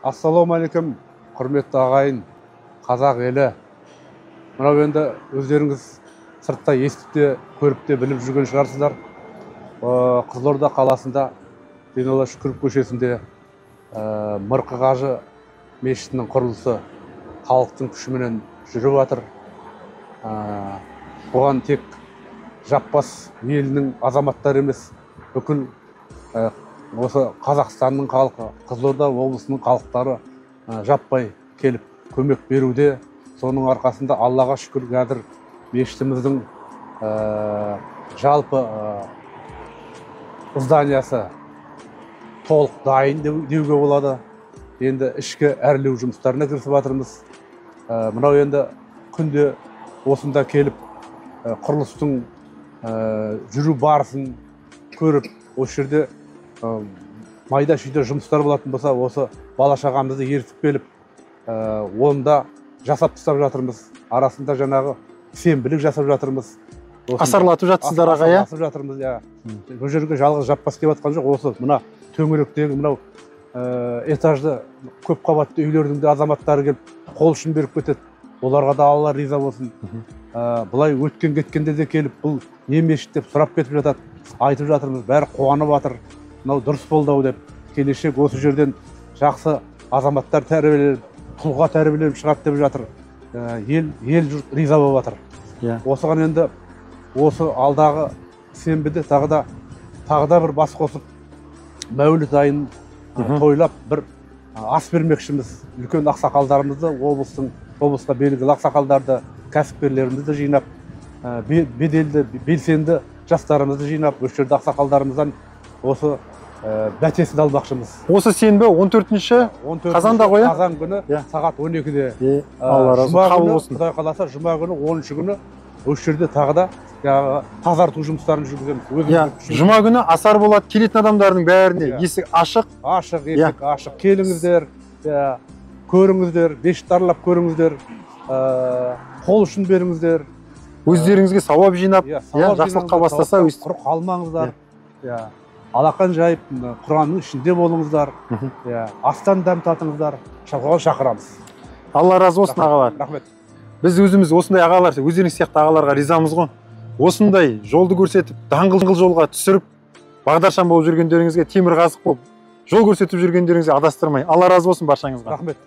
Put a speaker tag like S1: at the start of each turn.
S1: Ассалаумағалейкум, құрметті ағайын, қазақ елі. Мынау енді өздеріңіз сыртта естіп те, көріп те, біліп жүрген шығарсыздар. Қызылорда қаласында Зейнолла Шүкіров көшесінде Мырқы Қажы мешітінің құрылысы халықтың күшіменен жүріп жатыр. Бұған тек жаппас елінің азаматтары емес, бүкіл осы Қазақстанның халқы, Қызылорда облысының халықтары жаппай келіп көмек беруде. Соның арқасында Аллаға шүкір, қазір мешітіміздің жалпы зданиясы толық дайын деуге болады. Енді ішкі әрлеу жұмыстарына кірісіп жатырмыз. Мынау енді күнде осында келіп құрылыстың жүру барысын көріп, осы жерде майда шүйде жұмыстар болатын болса, осы бала-шағамызды ертіп келіп, онда жасап тастап жатырмыз. Арасында жаңағы сенбілік жасап жатырмыз.
S2: Асарлатып жатсыздар аға, иә?
S1: Асарлатып жатырмыз, иә. Бұл жерге жалғыз жаппас деп жатқан жоқ. Осы мына төңіректегі мынау этажды көп қабатты үйлердің де азаматтары келіп қол ұшын беріп кетеді. Оларға да Алла риза болсын. Бұлай өткен кеткенде де келіп, бұл не мешіт деп сұрап кетіп жатады. Айтып жатырмыз, бәрі қуанып жатыр. Мынау дұрыс болды деп, келешек осы жерден жақсы азаматтар тәрбиеленіп, тұлға тәрбиеленіп шығады деп жатыр. Ел жұрт риза болып жатыр. Осыған енді осы алдағы сенбіде тағы да бір бас қосып, Мәуліт айын тойлап бір ас бермекшіміз. Үлкен ақсақалдарымызды, облысқа белгілі ақсақалдарды, кәсіпкерлерімізді жинап, беделді, белсенді жастарымызды жинап, осы жерде ақсақалдарымыздан осы бәтесін албақшымыз.
S2: Осы сенбі 14-ші қазанда ғой?
S1: Қазан күні сағат 12-де.
S2: Алла разы қабыл болсын.
S1: Құдай қаласа, жұма күні 10-ші күні осы жерде тағы да тазарту жұмыстарын жүргіземіз.
S2: Жұма күні асар болады, келетін адамдардың бәріне есік ашық.
S1: Ашық, есік ашық. Келіңіздер, көріңіздер, мешітті аралап көріңіздер, қол ұшын беріңіздер.
S2: Өздеріңізге сауап жинап, жақсылыққа бастаса,
S1: құр қалмаңыздар. Алақан жайып, Құранның ішінде болыңыздар. Астан дәм татыңыздар. Шақырамыз.
S2: Алла разы болсын ағалар.
S1: Рахмет.
S2: Біз өзіміз осындай ағалар, өздеріңіз сияқты ағаларға ризамыз ғой. Осындай жолды көрсетіп, даңғыл жолға түсіріп, бағдаршам болып жүргендеріңізге, темір қазық болып, жол көрсетіп жүргендеріңізге адастырмай. Алла разы болсын баршаңызға.
S1: Рахмет.